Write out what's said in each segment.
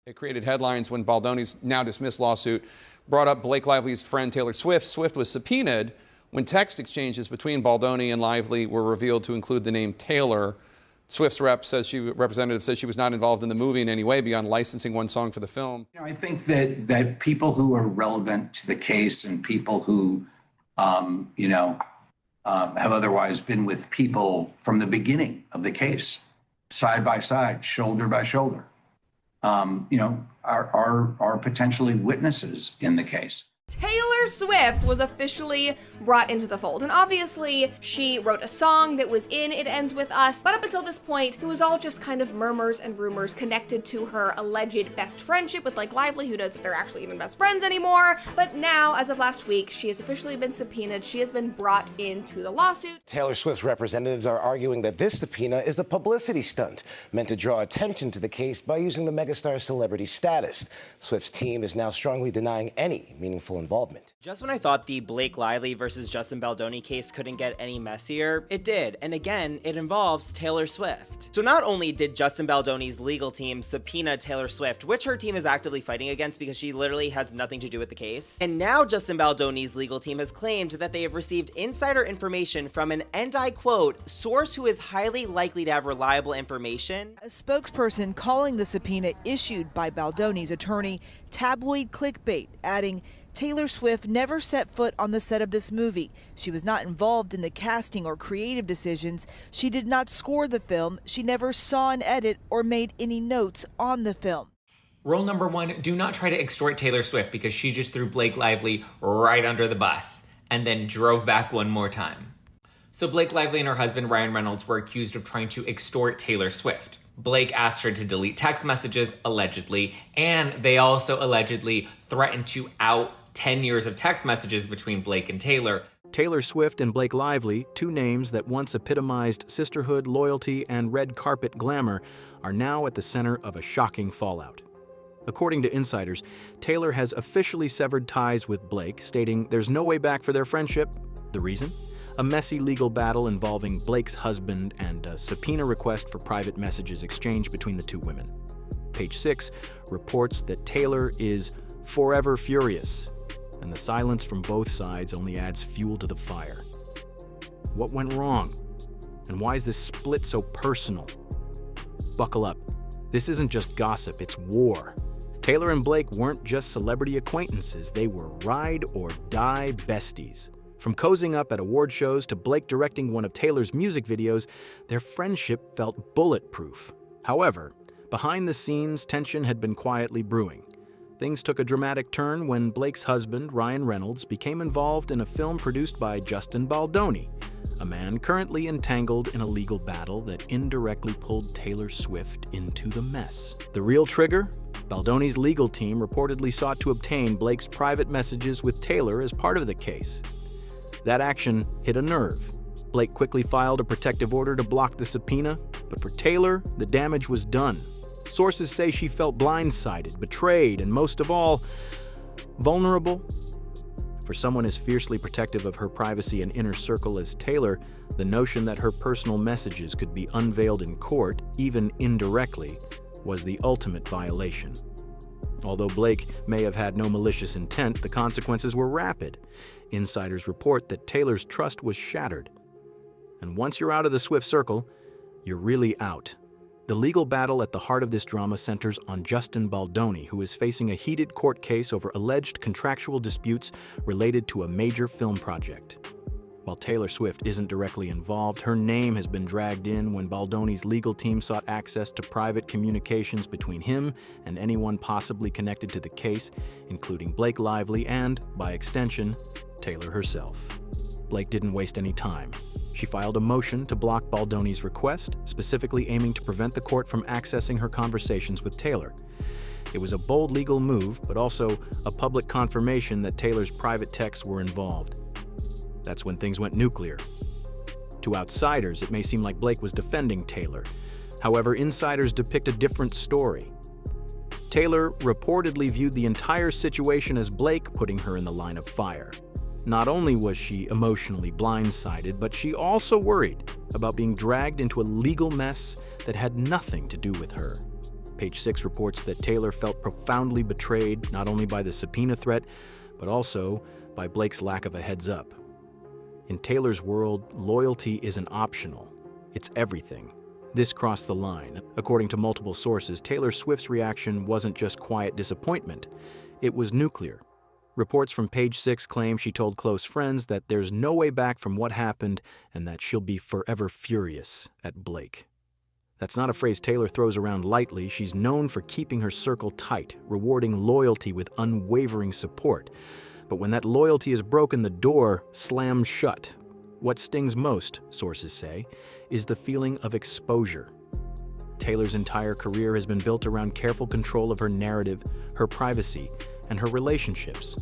It created headlines when Baldoni's now dismissed lawsuit brought up Blake Lively's friend Taylor Swift. Swift was subpoenaed when text exchanges between Baldoni and Lively were revealed to include the name Taylor. Swift's representative says she was not involved in the movie in any way beyond licensing one song for the film. I think that people who are relevant to the case and people who, have otherwise been with people from the beginning of the case, side by side, shoulder by shoulder, are potentially witnesses in the case. Taylor Swift was officially brought into the fold, and obviously she wrote a song that was in It Ends With Us, but up until this point, it was all just kind of murmurs and rumors connected to her alleged best friendship with Blake Lively. Who knows if they're actually even best friends anymore? But now, as of last week, she has officially been subpoenaed. She has been brought into the lawsuit. Taylor Swift's representatives are arguing that this subpoena is a publicity stunt meant to draw attention to the case by using the megastar's celebrity status. Swift's team is now strongly denying any meaningful involvement. Just when I thought the Blake Lively versus Justin Baldoni case couldn't get any messier, it did, and again, it involves Taylor Swift. So not only did Justin Baldoni's legal team subpoena Taylor Swift, which her team is actively fighting against because she literally has nothing to do with the case, and now Justin Baldoni's legal team has claimed that they have received insider information from an, and I quote, source who is highly likely to have reliable information. A spokesperson calling the subpoena issued by Baldoni's attorney tabloid clickbait, adding, Taylor Swift never set foot on the set of this movie. She was not involved in the casting or creative decisions. She did not score the film. She never saw an edit or made any notes on the film. Rule number one, do not try to extort Taylor Swift because she just threw Blake Lively right under the bus and then drove back one more time. So Blake Lively and her husband Ryan Reynolds were accused of trying to extort Taylor Swift. Blake asked her to delete text messages, allegedly, and they also allegedly threatened to out 10 years of text messages between Blake and Taylor. Taylor Swift and Blake Lively, two names that once epitomized sisterhood, loyalty, and red carpet glamour, are now at the center of a shocking fallout. According to insiders, Taylor has officially severed ties with Blake, stating there's no way back for their friendship. The reason? A messy legal battle involving Blake's husband and a subpoena request for private messages exchanged between the two women. Page 6 reports that Taylor is forever furious, and the silence from both sides only adds fuel to the fire. What went wrong? And why is this split so personal? Buckle up. This isn't just gossip, it's war. Taylor and Blake weren't just celebrity acquaintances, they were ride-or-die besties. From cozying up at award shows to Blake directing one of Taylor's music videos, their friendship felt bulletproof. However, behind the scenes, tension had been quietly brewing. Things took a dramatic turn when Blake's husband, Ryan Reynolds, became involved in a film produced by Justin Baldoni, a man currently entangled in a legal battle that indirectly pulled Taylor Swift into the mess. The real trigger? Baldoni's legal team reportedly sought to obtain Blake's private messages with Taylor as part of the case. That action hit a nerve. Blake quickly filed a protective order to block the subpoena, but for Taylor, the damage was done. Sources say she felt blindsided, betrayed, and most of all, vulnerable. For someone as fiercely protective of her privacy and inner circle as Taylor, the notion that her personal messages could be unveiled in court, even indirectly, was the ultimate violation. Although Blake may have had no malicious intent, the consequences were rapid. Insiders report that Taylor's trust was shattered. And once you're out of the Swift circle, you're really out. The legal battle at the heart of this drama centers on Justin Baldoni, who is facing a heated court case over alleged contractual disputes related to a major film project. While Taylor Swift isn't directly involved, her name has been dragged in when Baldoni's legal team sought access to private communications between him and anyone possibly connected to the case, including Blake Lively and, by extension, Taylor herself. Blake didn't waste any time. She filed a motion to block Baldoni's request, specifically aiming to prevent the court from accessing her conversations with Taylor. It was a bold legal move, but also a public confirmation that Taylor's private texts were involved. That's when things went nuclear. To outsiders, it may seem like Blake was defending Taylor. However, insiders depict a different story. Taylor reportedly viewed the entire situation as Blake putting her in the line of fire. Not only was she emotionally blindsided, but she also worried about being dragged into a legal mess that had nothing to do with her. Page 6 reports that Taylor felt profoundly betrayed not only by the subpoena threat, but also by Blake's lack of a heads up. In Taylor's world, loyalty isn't optional. It's everything. This crossed the line. According to multiple sources, Taylor Swift's reaction wasn't just quiet disappointment. It was nuclear. Reports from Page 6 claim she told close friends that there's no way back from what happened and that she'll be forever furious at Blake. That's not a phrase Taylor throws around lightly. She's known for keeping her circle tight, rewarding loyalty with unwavering support. But when that loyalty is broken, the door slams shut. What stings most, sources say, is the feeling of exposure. Taylor's entire career has been built around careful control of her narrative, her privacy, and her relationships.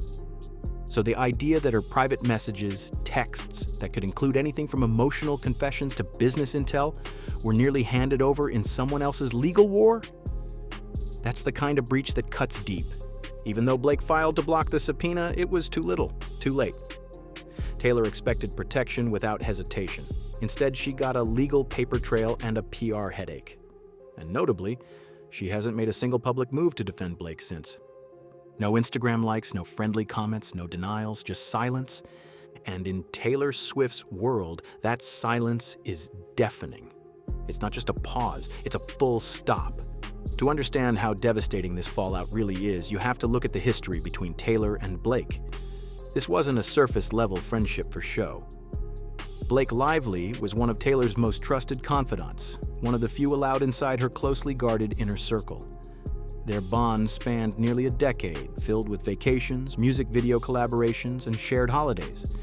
So the idea that her private messages, texts that could include anything from emotional confessions to business intel were nearly handed over in someone else's legal war? That's the kind of breach that cuts deep. Even though Blake filed to block the subpoena, it was too little, too late. Taylor expected protection without hesitation. Instead, she got a legal paper trail and a PR headache. And notably, she hasn't made a single public move to defend Blake since. No Instagram likes, no friendly comments, no denials, just silence. And in Taylor Swift's world, that silence is deafening. It's not just a pause, it's a full stop. To understand how devastating this fallout really is, you have to look at the history between Taylor and Blake. This wasn't a surface-level friendship for show. Blake Lively was one of Taylor's most trusted confidants, one of the few allowed inside her closely guarded inner circle. Their bond spanned nearly a decade, filled with vacations, music video collaborations, and shared holidays.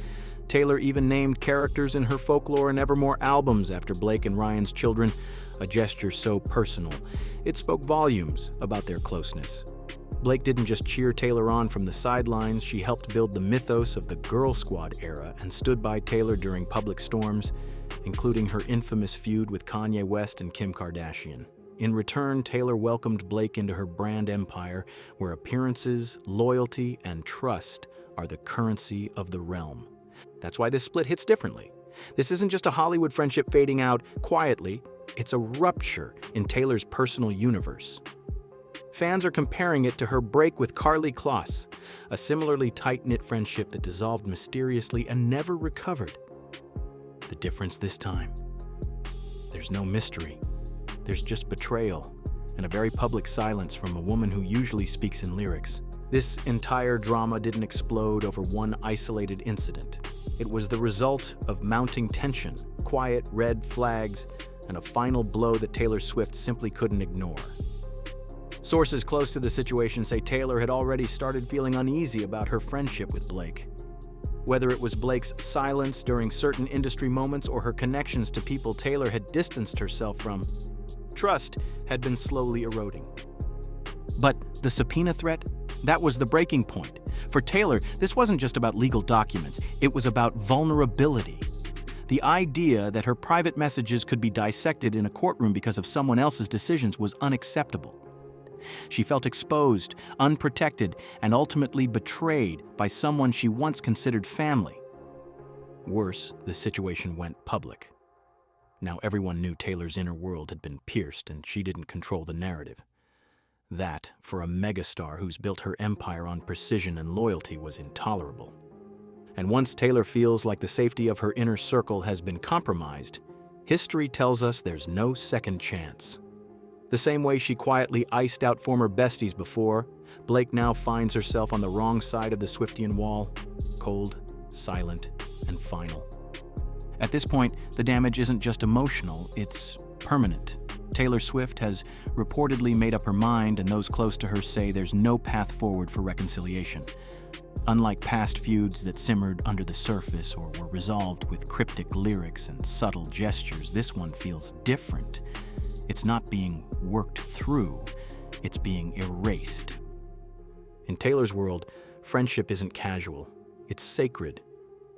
Taylor even named characters in her Folklore and Evermore albums after Blake and Ryan's children, a gesture so personal. It spoke volumes about their closeness. Blake didn't just cheer Taylor on from the sidelines, she helped build the mythos of the Girl Squad era and stood by Taylor during public storms, including her infamous feud with Kanye West and Kim Kardashian. In return, Taylor welcomed Blake into her brand empire, where appearances, loyalty, and trust are the currency of the realm. That's why this split hits differently. This isn't just a Hollywood friendship fading out quietly, it's a rupture in Taylor's personal universe. Fans are comparing it to her break with Karlie Kloss, a similarly tight-knit friendship that dissolved mysteriously and never recovered. The difference this time? There's no mystery. There's just betrayal and a very public silence from a woman who usually speaks in lyrics. This entire drama didn't explode over one isolated incident. It was the result of mounting tension, quiet red flags, and a final blow that Taylor Swift simply couldn't ignore. Sources close to the situation say Taylor had already started feeling uneasy about her friendship with Blake. Whether it was Blake's silence during certain industry moments or her connections to people Taylor had distanced herself from, trust had been slowly eroding. But the subpoena threat? That was the breaking point. For Taylor, this wasn't just about legal documents, it was about vulnerability. The idea that her private messages could be dissected in a courtroom because of someone else's decisions was unacceptable. She felt exposed, unprotected, and ultimately betrayed by someone she once considered family. Worse, the situation went public. Now everyone knew Taylor's inner world had been pierced and she didn't control the narrative. That, for a megastar who's built her empire on precision and loyalty, was intolerable. And once Taylor feels like the safety of her inner circle has been compromised, history tells us there's no second chance. The same way she quietly iced out former besties before, Blake now finds herself on the wrong side of the Swiftian wall, cold, silent, and final. At this point, the damage isn't just emotional, it's permanent. Taylor Swift has reportedly made up her mind, and those close to her say there's no path forward for reconciliation. Unlike past feuds that simmered under the surface or were resolved with cryptic lyrics and subtle gestures, this one feels different. It's not being worked through, it's being erased. In Taylor's world, friendship isn't casual, it's sacred.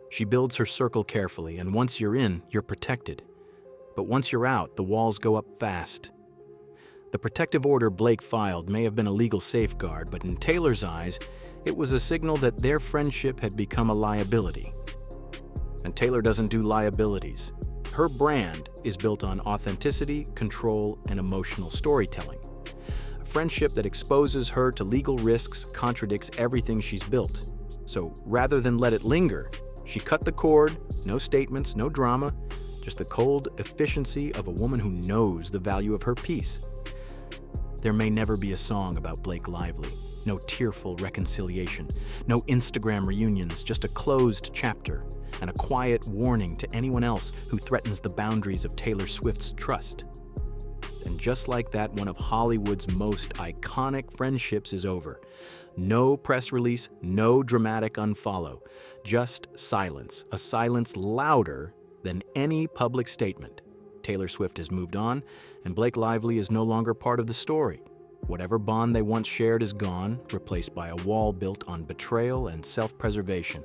She builds her circle carefully, and once you're in, you're protected. But once you're out, the walls go up fast. The protective order Blake filed may have been a legal safeguard, but in Taylor's eyes, it was a signal that their friendship had become a liability. And Taylor doesn't do liabilities. Her brand is built on authenticity, control, and emotional storytelling. friendship that exposes her to legal risks contradicts everything she's built. So rather than let it linger, she cut the cord, no statements, no drama, just the cold efficiency of a woman who knows the value of her peace. There may never be a song about Blake Lively, no tearful reconciliation, no Instagram reunions, just a closed chapter and a quiet warning to anyone else who threatens the boundaries of Taylor Swift's trust. And just like that, one of Hollywood's most iconic friendships is over. No press release, no dramatic unfollow, just silence, a silence louder than any public statement. Taylor Swift has moved on, and Blake Lively is no longer part of the story. Whatever bond they once shared is gone, replaced by a wall built on betrayal and self-preservation.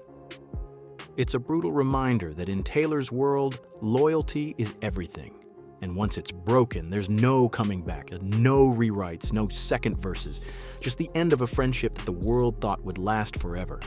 It's a brutal reminder that in Taylor's world, loyalty is everything. And once it's broken, there's no coming back, no rewrites, no second verses, just the end of a friendship that the world thought would last forever.